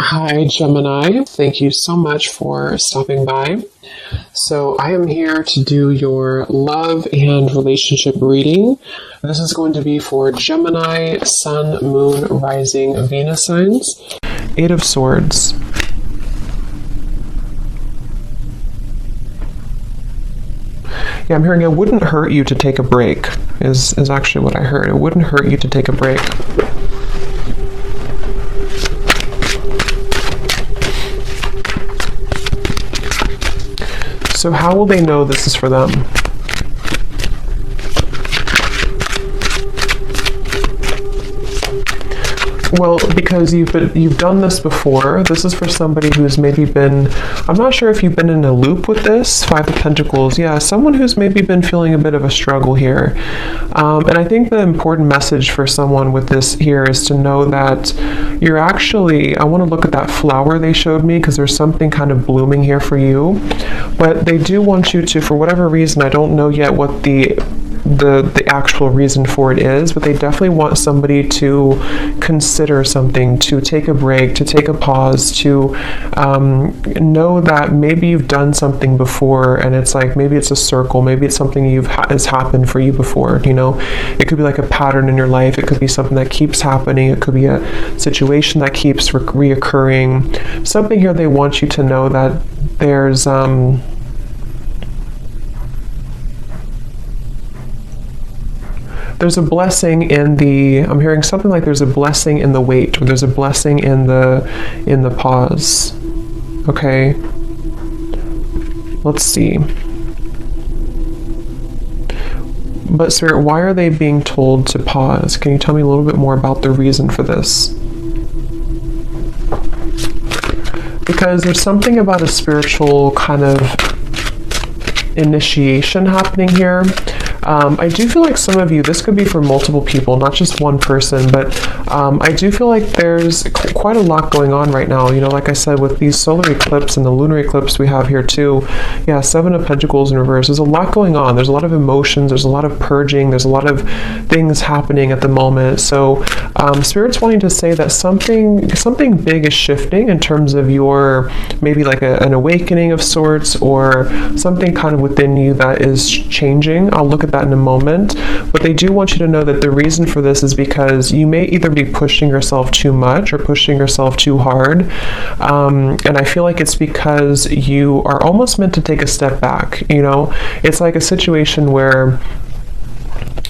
Hi, Gemini. Thank you so much for stopping by. So I am here to do your love and relationship reading. This is going to be for Gemini, Sun, Moon, Rising, Venus signs. Eight of Swords. Yeah, I'm hearing it wouldn't hurt you to take a break, is actually what I heard. It wouldn't hurt you to take a break. So how will they know this is for them? Well, because you've done this before. This is for somebody who's maybe been, I'm not sure if you've been in a loop with this. Five of Pentacles. Yeah, someone who's maybe been feeling a bit of a struggle here. And I think the important message for someone with this here is to know that you're actually, I want to look at that flower they showed me because there's something kind of blooming here for you. But they do want you to, for whatever reason, I don't know yet what the actual reason for it is, but they definitely want somebody to consider something, to take a break, to take a pause, to know that maybe you've done something before and it's like maybe it's a circle, maybe it's something has happened for you before. You know, it could be like a pattern in your life, it could be something that keeps happening, it could be a situation that keeps reoccurring. Something here they want you to know that there's a blessing in the, I'm hearing something like there's a blessing in the wait, or there's a blessing in the pause. Okay. Let's see. But Spirit, why are they being told to pause? Can you tell me a little bit more about the reason for this? Because there's something about a spiritual kind of initiation happening here. I do feel like some of you, this could be for multiple people, not just one person, but I do feel like there's quite a lot going on right now. You know, like I said, with these solar eclipse and the lunar eclipse we have here too. Yeah, Seven of Pentacles in reverse. There's a lot going on. There's a lot of emotions. There's a lot of purging. There's a lot of things happening at the moment. So Spirit's wanting to say that something big is shifting in terms of your, maybe like an awakening of sorts, or something kind of within you that is changing. I'll look at that in a moment, but they do want you to know that the reason for this is because you may either be pushing yourself too much or pushing yourself too hard, and I feel like it's because you are almost meant to take a step back. You know, it's like a situation where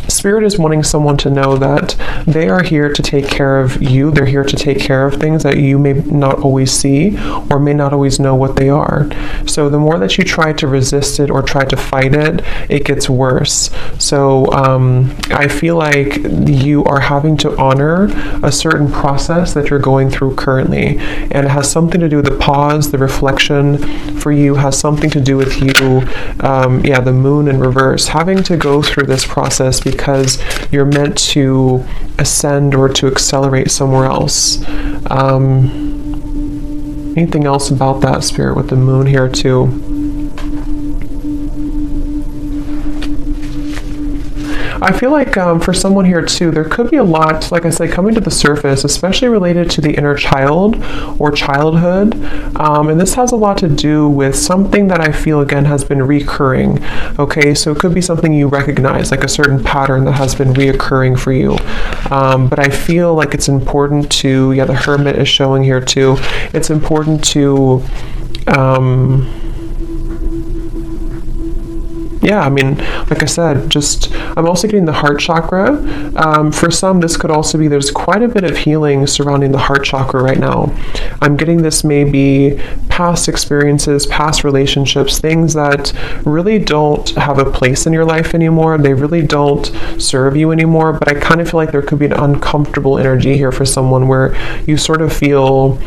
Spirit is wanting someone to know that they are here to take care of you. They're here to take care of things that you may not always see or may not always know what they are. So the more that you try to resist it or try to fight it, it gets worse. So I feel like you are having to honor a certain process that you're going through currently. And it has something to do with the pause, the reflection for you has something to do with you, the moon in reverse, having to go through this process because you're meant to ascend or to accelerate somewhere else. Anything else about that, Spirit, with the moon here too? I feel like for someone here too, there could be a lot, like I said, coming to the surface, especially related to the inner child or childhood. And this has a lot to do with something that I feel, again, has been recurring. Okay, so it could be something you recognize, like a certain pattern that has been reoccurring for you. But I feel like it's important to, the Hermit is showing here too. It's important to, I mean, like I said, I'm also getting the heart chakra. For some, this could also be, there's quite a bit of healing surrounding the heart chakra right now. I'm getting this maybe past experiences, past relationships, things that really don't have a place in your life anymore. They really don't serve you anymore. But I kind of feel like there could be an uncomfortable energy here for someone where you sort of feel,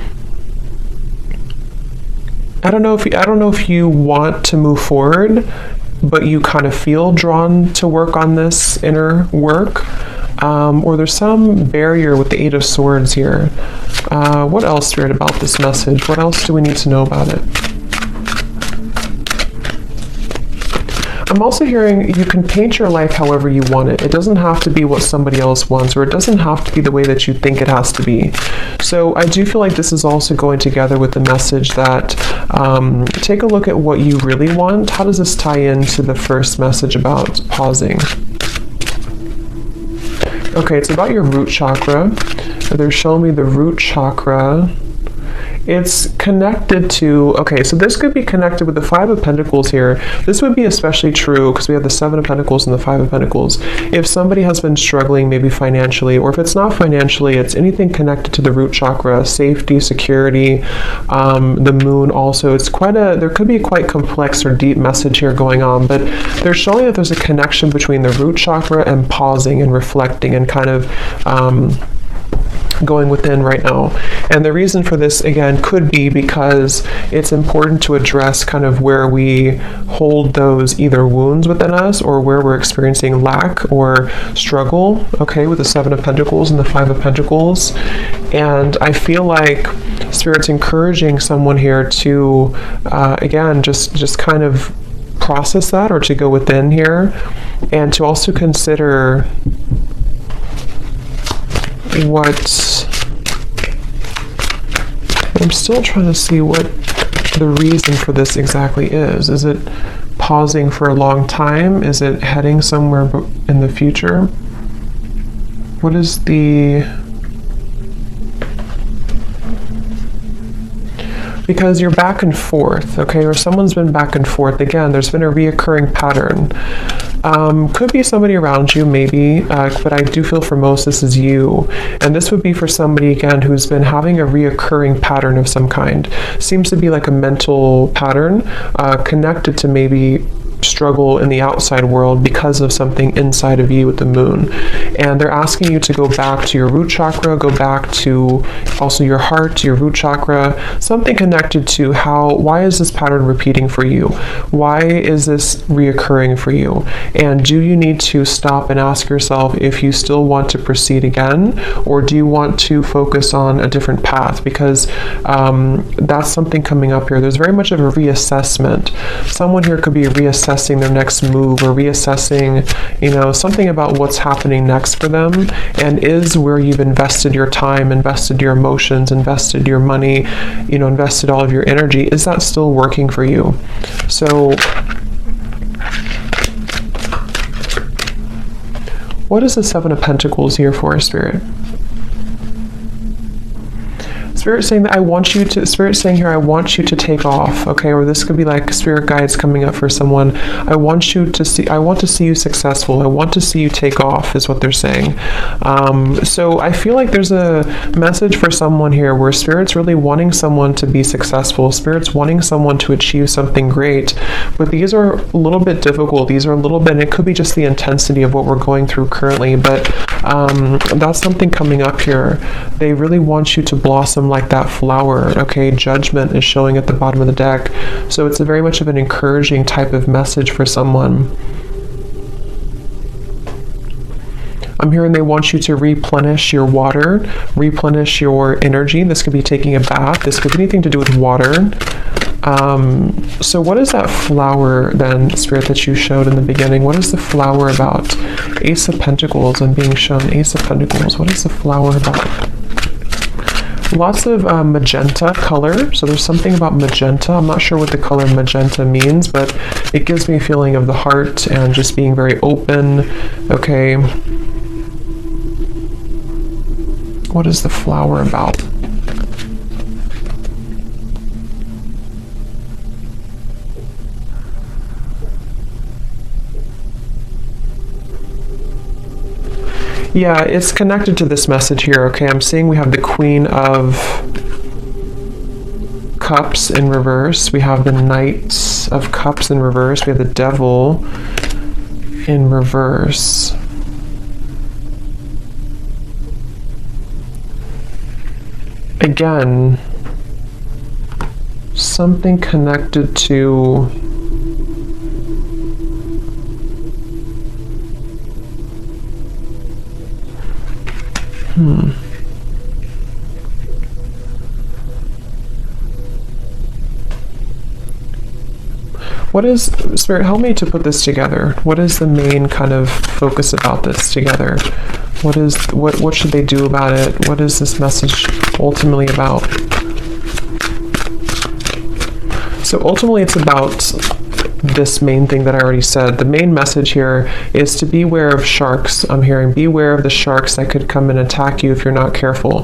I don't know if you want to move forward, but you kind of feel drawn to work on this inner work, or there's some barrier with the Eight of Swords here. What else, Spirit, about this message? What else do we need to know about it? I'm also hearing you can paint your life however you want it. It doesn't have to be what somebody else wants, or it doesn't have to be the way that you think it has to be. So I do feel like this is also going together with the message that take a look at what you really want. How does this tie into the first message about pausing? Okay, it's about your root chakra. They're showing me the root chakra. It's connected to, okay, so this could be connected with the Five of Pentacles here. This would be especially true because we have the Seven of Pentacles and the Five of Pentacles. If somebody has been struggling maybe financially, or if it's not financially, it's anything connected to the root chakra, safety, security, the moon also. It's there could be a quite complex or deep message here going on, but they're showing that there's a connection between the root chakra and pausing and reflecting and kind of going within right now. And the reason for this, again, could be because it's important to address kind of where we hold those either wounds within us or where we're experiencing lack or struggle, okay, with the Seven of Pentacles and the Five of Pentacles. And I feel like Spirit's encouraging someone here to, again, just kind of process that, or to go within here, and to also consider I'm still trying to see what the reason for this exactly is. Is it pausing for a long time? Is it heading somewhere in the future? What is because you're back and forth, okay, or someone's been back and forth. Again, there's been a reoccurring pattern. Could be somebody around you, maybe, but I do feel for most this is you. And this would be for somebody, again, who's been having a reoccurring pattern of some kind. Seems to be like a mental pattern connected to maybe struggle in the outside world because of something inside of you with the moon. And they're asking you to go back to your root chakra, go back to also your heart, your root chakra, something connected to why is this pattern repeating for you? Why is this reoccurring for you? And do you need to stop and ask yourself if you still want to proceed again, or do you want to focus on a different path? Because that's something coming up here. There's very much of a reassessment. Someone here could be reassessing their next move, or reassessing, something about what's happening next for them, and is where you've invested your time, invested your emotions, invested your money, invested all of your energy, is that still working for you? So what is the Seven of Pentacles here for, Spirit? Spirit saying that Spirit saying here, I want you to take off, okay? Or this could be like Spirit guides coming up for someone. I want to see you successful. I want to see you take off, is what they're saying. So I feel like there's a message for someone here where Spirit's really wanting someone to be successful. Spirit's wanting someone to achieve something great. But these are a little bit difficult. These are a little bit, and it could be just the intensity of what we're going through currently, but that's something coming up here. They really want you to blossom like that flower, okay? Judgment is showing at the bottom of the deck. So it's a very much of an encouraging type of message for someone. I'm hearing they want you to replenish your water, replenish your energy. This could be taking a bath. This could be anything to do with water. So what is that flower then, Spirit, that you showed in the beginning? What is the flower about? Ace of Pentacles. I'm being shown Ace of Pentacles. What is the flower about? Lots of magenta color. So there's something about magenta. I'm not sure what the color magenta means, but it gives me a feeling of the heart and just being very open. Okay. What is the flower about? Yeah, it's connected to this message here, okay? I'm seeing we have the Queen of Cups in reverse. We have the Knight of Cups in reverse. We have the Devil in reverse. Again, something connected to What is, Spirit, help me to put this together. What is the main kind of focus about this together? What should they do about it? What is this message ultimately about? So ultimately it's about this main thing that I already said. The main message here is to beware of sharks. I'm hearing beware of the sharks that could come and attack you if you're not careful.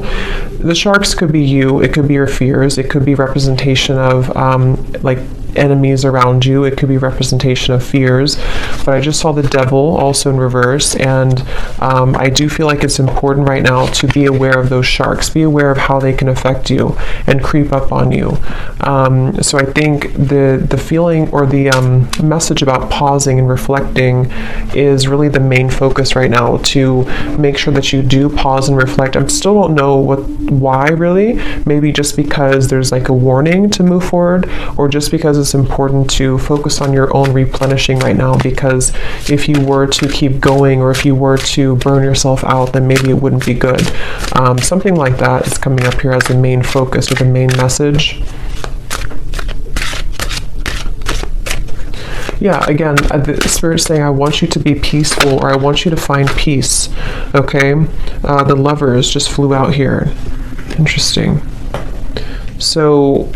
The sharks could be you, it could be your fears, it could be representation of like enemies around you, it could be representation of fears, but I just saw the devil also in reverse, and I do feel like it's important right now to be aware of those sharks, be aware of how they can affect you and creep up on you. So I think the feeling or the message about pausing and reflecting is really the main focus right now, to make sure that you do pause and reflect. I still don't know why really, maybe just because there's like a warning to move forward, or just because it's important to focus on your own replenishing right now, because if you were to keep going, or if you were to burn yourself out, then maybe it wouldn't be good. Something like that is coming up here as the main focus or the main message. Yeah, again, the Spirit's saying, I want you to be peaceful, or I want you to find peace. Okay? The Lovers just flew out here. Interesting. So,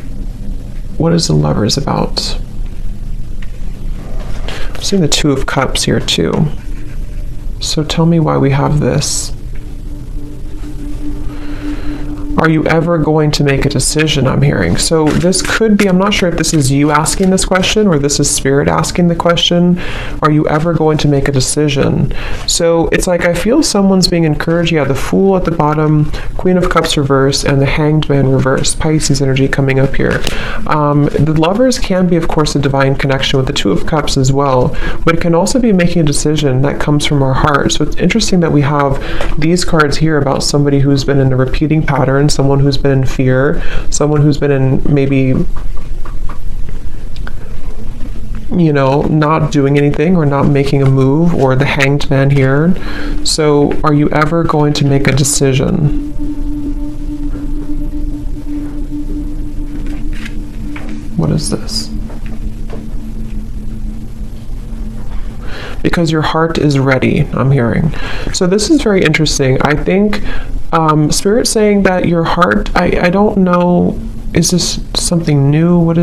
what is the Lovers about? I'm seeing the Two of Cups here too. So tell me why we have this. Are you ever going to make a decision, I'm hearing? So this could be, I'm not sure if this is you asking this question or this is Spirit asking the question. Are you ever going to make a decision? So it's like I feel someone's being encouraged. You have the Fool at the bottom, Queen of Cups reverse, and the Hanged Man reverse. Pisces energy coming up here. The Lovers can be, of course, a divine connection with the Two of Cups as well, but it can also be making a decision that comes from our heart. So it's interesting that we have these cards here about somebody who's been in a repeating pattern, someone who's been in fear, someone who's been in maybe, you know, not doing anything or not making a move, or the Hanged Man here. So are you ever going to make a decision? What is this? Because your heart is ready, I'm hearing. So this is very interesting. I think Spirit saying that your heart, I don't know, is this something new?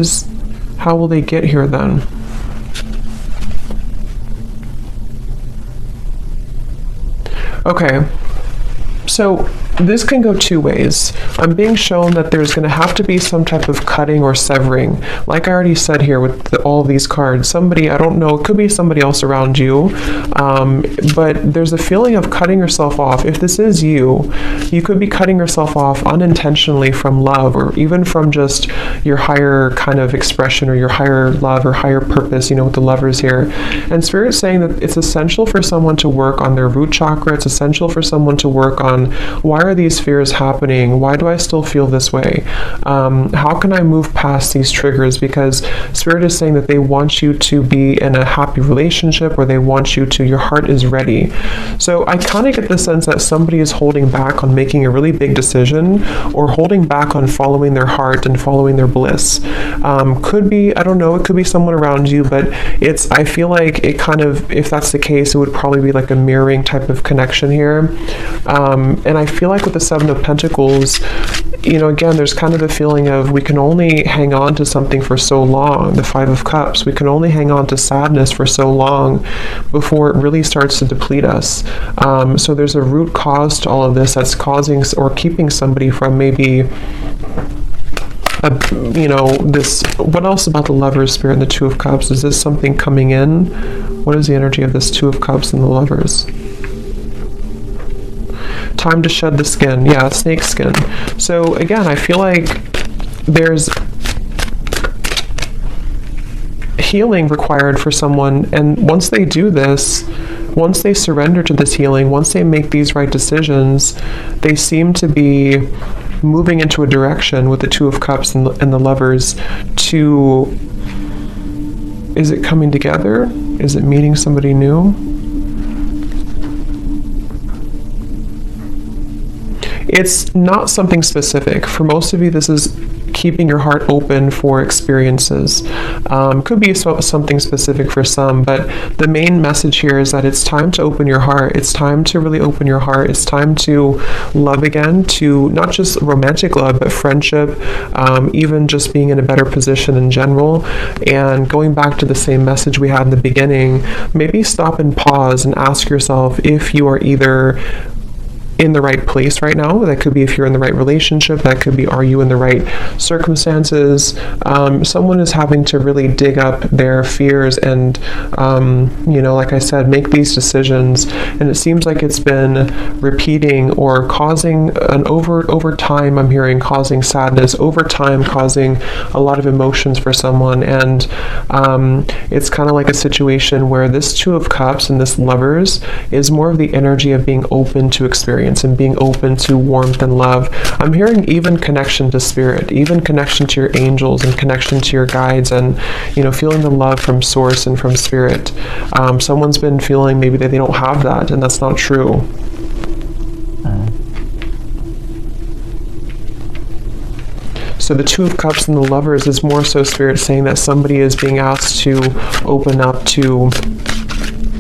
How will they get here then? Okay, so this can go two ways. I'm being shown that there's going to have to be some type of cutting or severing. Like I already said here with all these cards, somebody, I don't know, it could be somebody else around you, but there's a feeling of cutting yourself off. If this is you, you could be cutting yourself off unintentionally from love, or even from just your higher kind of expression, or your higher love or higher purpose, you know, with the Lovers here. And Spirit's saying that it's essential for someone to work on their root chakra. It's essential for someone to work on, why are these fears happening? Why do I still feel this way? How can I move past these triggers? Because Spirit is saying that they want you to be in a happy relationship, or they want you to, your heart is ready. So I kind of get the sense that somebody is holding back on making a really big decision, or holding back on following their heart and following their bliss. Could be, I don't know, it could be someone around you, but I feel like it kind of, if that's the case, it would probably be like a mirroring type of connection here. And I feel like with the Seven of Pentacles, you know, again, there's kind of a feeling of we can only hang on to something for so long. The Five of Cups, we can only hang on to sadness for so long before it really starts to deplete us. So there's a root cause to all of this that's causing or keeping somebody from maybe, you know, this. What else about the Lovers, Spirit, and the Two of Cups? Is this something coming in? What is the energy of this Two of Cups and the Lovers? Time to shed the skin. Yeah, snake skin. So again, I feel like there's healing required for someone, and once they do this, once they surrender to this healing, once they make these right decisions, they seem to be moving into a direction with the Two of Cups and the Lovers to, is it coming together? Is it meeting somebody new? It's not something specific. For most of you, this is keeping your heart open for experiences. Could be something specific for some, but the main message here is that it's time to open your heart. It's time to really open your heart. It's time to love again, to not just romantic love, but friendship, even just being in a better position in general. And going back to the same message we had in the beginning, maybe stop and pause and ask yourself if you are either in the right place right now. That could be if you're in the right relationship. That could be, are you in the right circumstances? Someone is having to really dig up their fears and, you know, like I said, make these decisions. And it seems like it's been repeating or causing an over time, I'm hearing causing sadness, over time causing a lot of emotions for someone. And it's kind of like a situation where this Two of Cups and this Lovers is more of the energy of being open to experience and being open to warmth and love. I'm hearing even connection to spirit, even connection to your angels and connection to your guides, and, you know, feeling the love from source and from spirit. Someone's been feeling maybe that they don't have that, and that's not true. So the Two of Cups and the Lovers is more so spirit saying that somebody is being asked to open up to,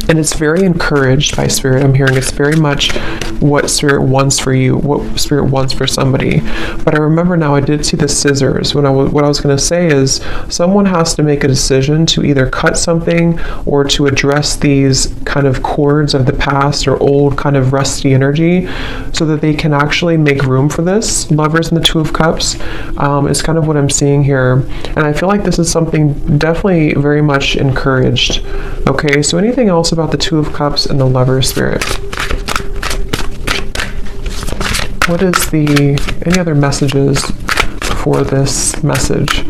and it's very encouraged by spirit. I'm hearing it's very much what spirit wants for you, what spirit wants for somebody. But I remember now I did see the scissors. What I was going to say is someone has to make a decision to either cut something or to address these kind of cords of the past or old kind of rusty energy so that they can actually make room for this. Lovers and the Two of Cups is kind of what I'm seeing here. And I feel like this is something definitely very much encouraged. Okay, so anything else about the Two of Cups and the Lover spirit? What is any other messages for this message?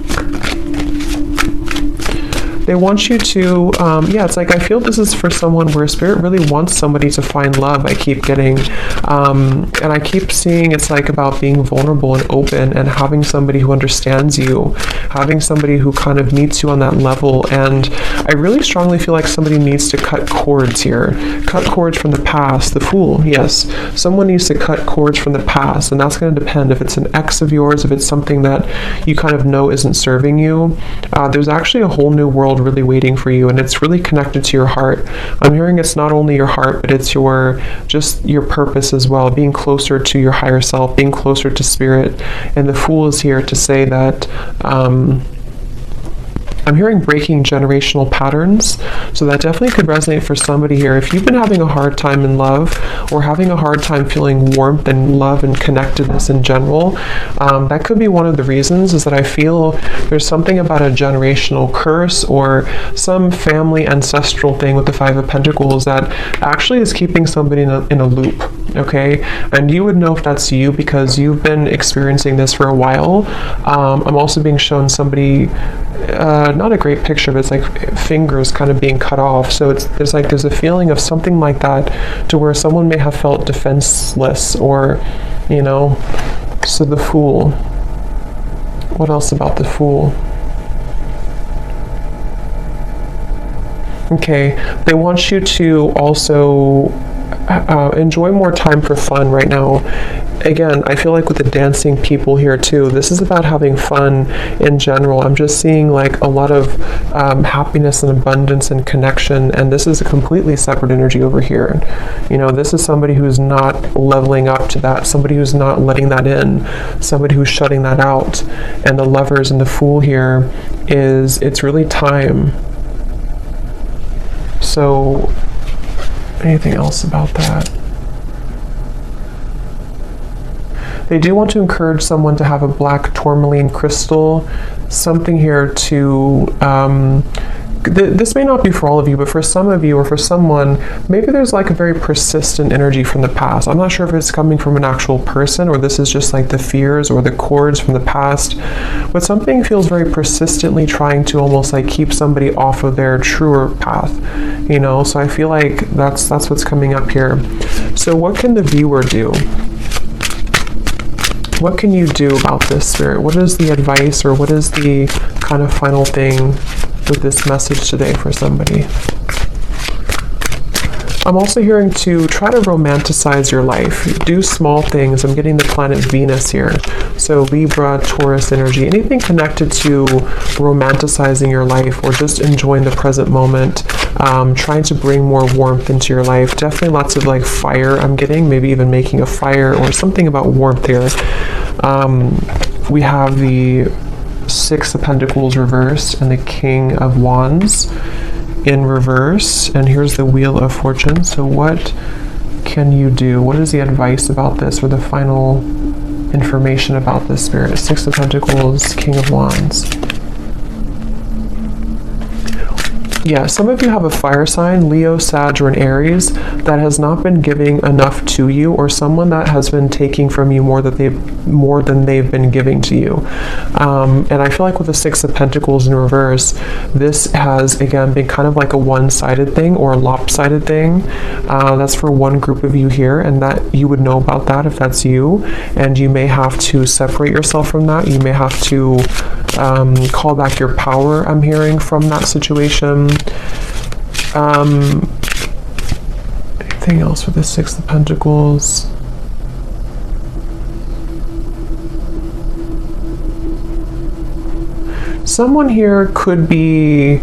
They want you to, yeah, it's like I feel this is for someone where spirit really wants somebody to find love. I keep getting, and I keep seeing it's like about being vulnerable and open and having somebody who understands you, having somebody who kind of meets you on that level. And I really strongly feel like somebody needs to cut cords here. Cut cords from the past. The Fool, yes. Someone needs to cut cords from the past, and that's going to depend if it's an ex of yours, if it's something that you kind of know isn't serving you. There's actually a whole new world really waiting for you, and it's really connected to your heart. I'm hearing it's not only your heart, but it's just your purpose as well, being closer to your higher self, being closer to spirit. And the Fool is here to say that I'm hearing breaking generational patterns, so that definitely could resonate for somebody here. If you've been having a hard time in love or having a hard time feeling warmth and love and connectedness in general, that could be one of the reasons, is that I feel there's something about a generational curse or some family ancestral thing with the Five of Pentacles that actually is keeping somebody in a loop, okay? And you would know if that's you because you've been experiencing this for a while. I'm also being shown somebody, not a great picture, but it's like fingers kind of being cut off. So there's a feeling of something like that, to where someone may have felt defenseless, or, you know. So the Fool. What else about the Fool? Okay, they want you to also enjoy more time for fun right now. Again, I feel like with the dancing people here too, this is about having fun in general. I'm just seeing like a lot of happiness and abundance and connection, and this is a completely separate energy over here. You know, this is somebody who's not leveling up to that, somebody who's not letting that in, somebody who's shutting that out. And the Lovers and the Fool here is, it's really time. So anything else about that? They do want to encourage someone to have a black tourmaline crystal, something here to, this may not be for all of you, but for some of you or for someone, maybe there's like a very persistent energy from the past. I'm not sure if it's coming from an actual person or this is just like the fears or the cords from the past, but something feels very persistently trying to almost like keep somebody off of their truer path, you know? So I feel like that's what's coming up here. So what can the viewer do? What can you do about this, Spirit? What is the advice, or what is the kind of final thing with this message today for somebody? I'm also hearing to try to romanticize your life. Do small things. I'm getting the planet Venus here. So Libra, Taurus energy, anything connected to romanticizing your life or just enjoying the present moment, trying to bring more warmth into your life. Definitely lots of like fire I'm getting, maybe even making a fire or something about warmth here. We have the Six of Pentacles reversed and the King of Wands in reverse, and here's the Wheel of Fortune. So what can you do? What is the advice about this, or the final information about this, Spirit? Six of Pentacles, King of Wands. Yeah, some of you have a fire sign, Leo, Sag, or an Aries, that has not been giving enough to you, or someone that has been taking from you more than they've been giving to you. And I feel like with the Six of Pentacles in reverse, this has again been kind of like a one-sided thing or a lopsided thing. That's for one group of you here, and that you would know about that if that's you. And you may have to separate yourself from that. You may have to call back your power, I'm hearing, from that situation. Anything else with the Six of Pentacles? Someone here could be,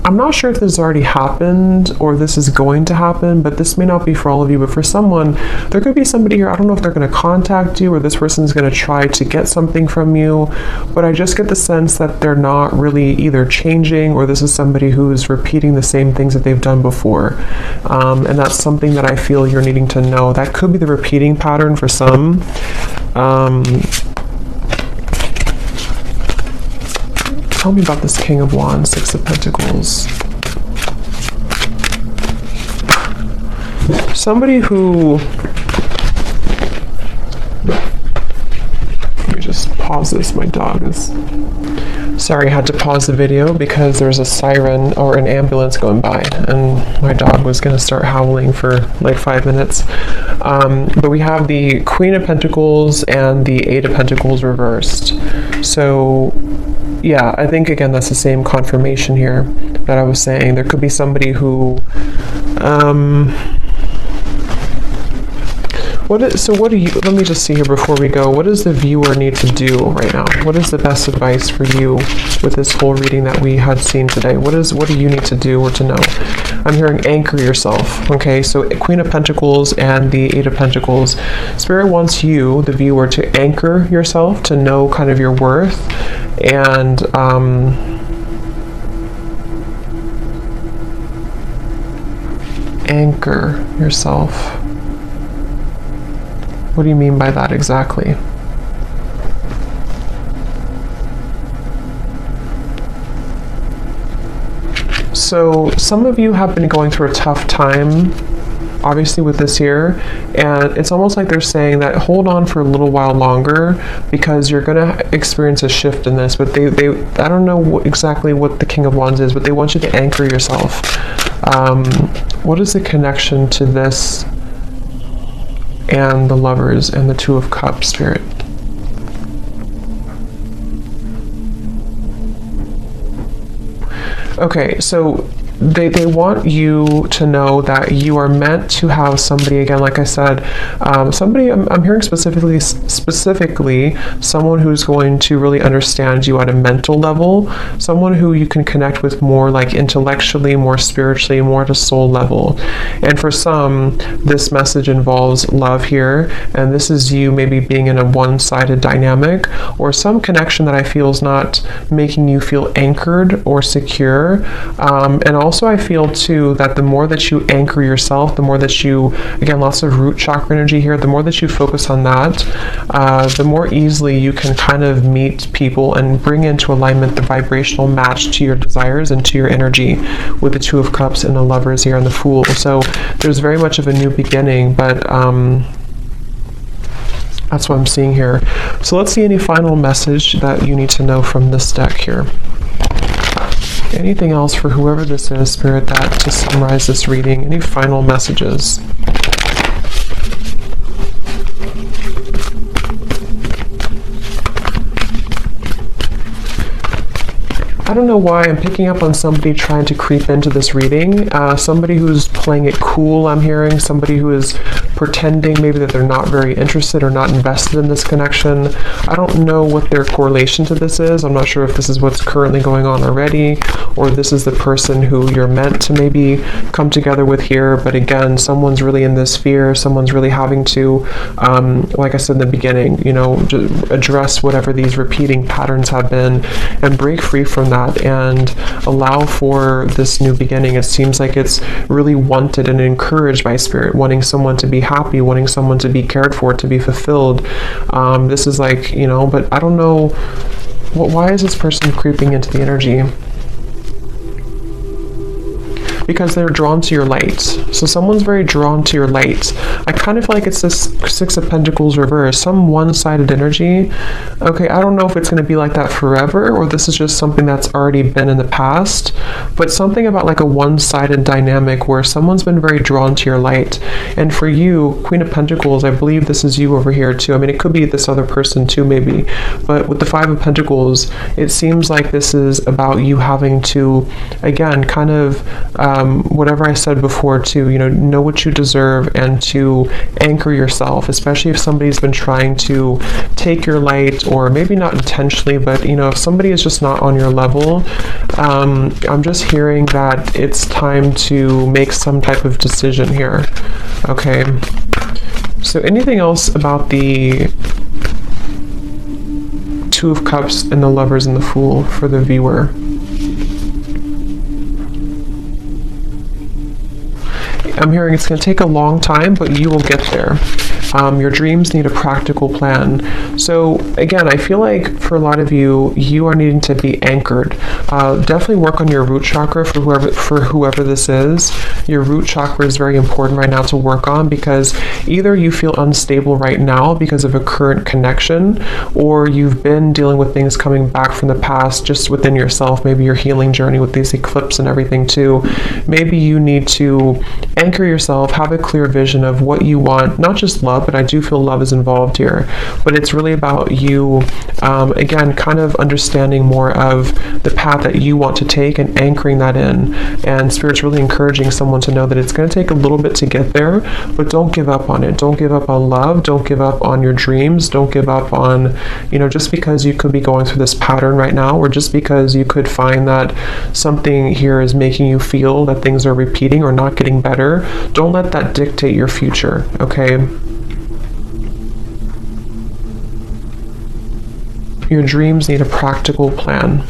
I'm not sure if this has already happened or this is going to happen, but this may not be for all of you, but for someone, there could be somebody here, I don't know if they're going to contact you or this person's going to try to get something from you, but I just get the sense that they're not really either changing, or this is somebody who is repeating the same things that they've done before. And that's something that I feel you're needing to know. That could be the repeating pattern for some. Tell me about this King of Wands, Six of Pentacles. Somebody who... Let me just pause this. My dog is... Sorry, I had to pause the video because there's a siren or an ambulance going by, and my dog was going to start howling for like 5 minutes. But we have the Queen of Pentacles and the Eight of Pentacles reversed. So... yeah, I think again that's the same confirmation here that I was saying. There could be somebody who what do you, let me just see here before we go, what does the viewer need to do right now? What is the best advice for you with this whole reading that we had seen today? What do you need to do or to know? I'm hearing anchor yourself. Okay, so Queen of Pentacles and the Eight of Pentacles. Spirit wants you, the viewer, to anchor yourself, to know kind of your worth, and anchor yourself. What do you mean by that exactly? So some of you have been going through a tough time, obviously, with this year, and it's almost like they're saying that hold on for a little while longer because you're going to experience a shift in this. But they I don't know exactly what the King of Wands is, but they want you to anchor yourself. What is the connection to this and the Lovers and the Two of Cups, Spirit? Okay, so they want you to know that you are meant to have somebody, again, like I said, somebody, I'm hearing specifically someone who's going to really understand you at a mental level, someone who you can connect with more like intellectually, more spiritually, more at a soul level. And for some, this message involves love here, and this is you maybe being in a one-sided dynamic or some connection that I feel is not making you feel anchored or secure. And also I feel too that the more that you anchor yourself, the more that you, again, lots of root chakra energy here, the more that you focus on that, the more easily you can kind of meet people and bring into alignment the vibrational match to your desires and to your energy, with the Two of Cups and the Lovers here and the Fool. So there's very much of a new beginning, but that's what I'm seeing here. So let's see any final message that you need to know from this deck here. Anything else for whoever this is, Spirit, that to summarize this reading? Any final messages? I don't know why I'm picking up on somebody trying to creep into this reading. Somebody who's playing it cool, I'm hearing. Somebody who is pretending maybe that they're not very interested or not invested in this connection. I don't know what their correlation to this is. I'm not sure if this is what's currently going on already, or this is the person who you're meant to maybe come together with here. But again, someone's really in this fear. Someone's really having to, like I said in the beginning, you know, address whatever these repeating patterns have been and break free from that and allow for this new beginning. It seems like it's really wanted and encouraged by Spirit, wanting someone to be happy, wanting someone to be cared for, to be fulfilled. This is like, you know, but I don't know, why is this person creeping into the energy? Because they're drawn to your light. So someone's very drawn to your light. I kind of feel like it's this Six of Pentacles reverse, some one-sided energy. Okay, I don't know if it's going to be like that forever, or this is just something that's already been in the past, but something about like a one-sided dynamic where someone's been very drawn to your light. And for you, Queen of Pentacles, I believe this is you over here too. I mean, it could be this other person too, maybe. But with the Five of Pentacles, it seems like this is about you having to, again, kind of, whatever I said before, to, you know what you deserve and to anchor yourself, especially if somebody's been trying to take your light, or maybe not intentionally, but, you know, if somebody is just not on your level, I'm just hearing that it's time to make some type of decision here. Okay. So anything else about the Two of Cups and the Lovers and the Fool for the viewer? I'm hearing it's going to take a long time, but you will get there. Your dreams need a practical plan. So again, I feel like for a lot of you, you are needing to be anchored. Definitely work on your root chakra for whoever this is. Your root chakra is very important right now to work on, because either you feel unstable right now because of a current connection, or you've been dealing with things coming back from the past just within yourself, maybe your healing journey with these eclipses and everything too. Maybe you need to anchor yourself, have a clear vision of what you want, not just love, but I do feel love is involved here. But it's really about you, again, kind of understanding more of the path that you want to take and anchoring that in. And Spirit's really encouraging someone to know that it's going to take a little bit to get there, but don't give up on it. Don't give up on love. Don't give up on your dreams. Don't give up on, you know, just because you could be going through this pattern right now, or just because you could find that something here is making you feel that things are repeating or not getting better. Don't let that dictate your future, okay? Your dreams need a practical plan.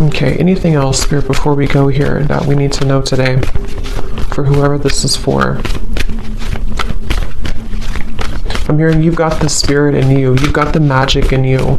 Okay, anything else, Spirit, before we go here that we need to know today for whoever this is for? I'm hearing you've got the spirit in you. You've got the magic in you.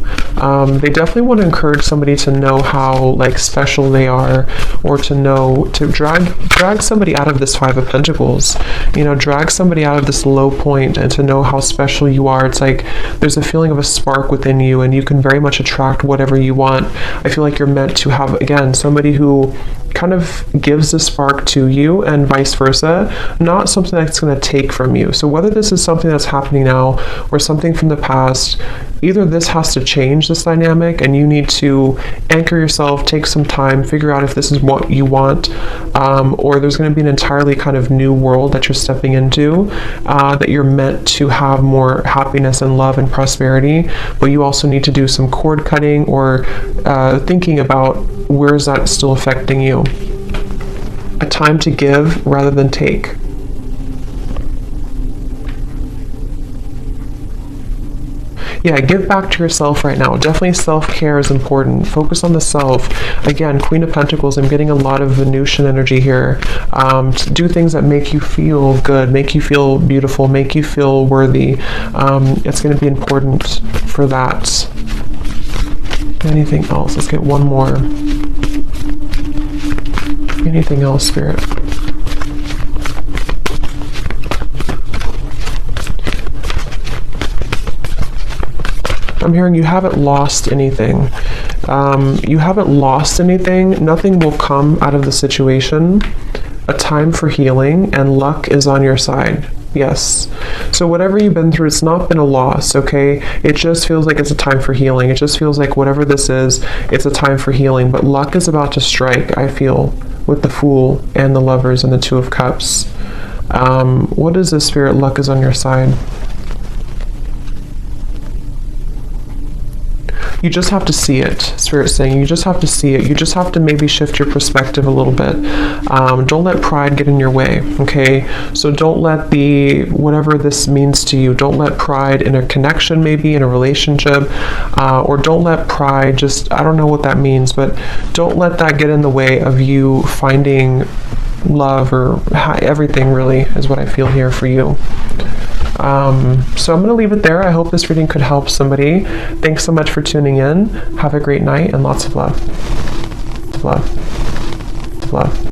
They definitely want to encourage somebody to know how like special they are, or to know, to drag somebody out of this Five of Pentacles. You know, drag somebody out of this low point and to know how special you are. It's like there's a feeling of a spark within you, and you can very much attract whatever you want. I feel like you're meant to have, again, somebody who kind of gives the spark to you and vice versa, not something that's going to take from you. So whether this is something that's happening now or something from the past, either this has to change this dynamic and you need to anchor yourself, take some time, figure out if this is what you want, or there's going to be an entirely kind of new world that you're stepping into, that you're meant to have more happiness and love and prosperity, but you also need to do some cord cutting or thinking about where is that still affecting you. A time to give rather than take. Yeah, give back to yourself right now. Definitely self-care is important. Focus on the self. Again, Queen of Pentacles, I'm getting a lot of Venusian energy here. Do things that make you feel good, make you feel beautiful, make you feel worthy. It's going to be important for that. Anything else? Let's get one more. Anything else, Spirit? I'm hearing you haven't lost anything. You haven't lost anything. Nothing will come out of the situation. A time for healing, and luck is on your side. Yes. So whatever you've been through, it's not been a loss, okay? It just feels like it's a time for healing. It just feels like whatever this is, it's a time for healing. But luck is about to strike, I feel, with the Fool and the Lovers and the Two of Cups. What is this, Spirit? Luck is on your side. You just have to see it, Spirit's saying. You just have to see it. You just have to maybe shift your perspective a little bit. Don't let pride get in your way, okay? So don't let whatever this means to you, don't let pride in a connection, maybe in a relationship, or don't let pride just, I don't know what that means, but don't let that get in the way of you finding love, or everything really is what I feel here for you. So I'm going to leave it there. I hope this reading could help somebody. Thanks so much for tuning in. Have a great night and lots of love. Love. Love.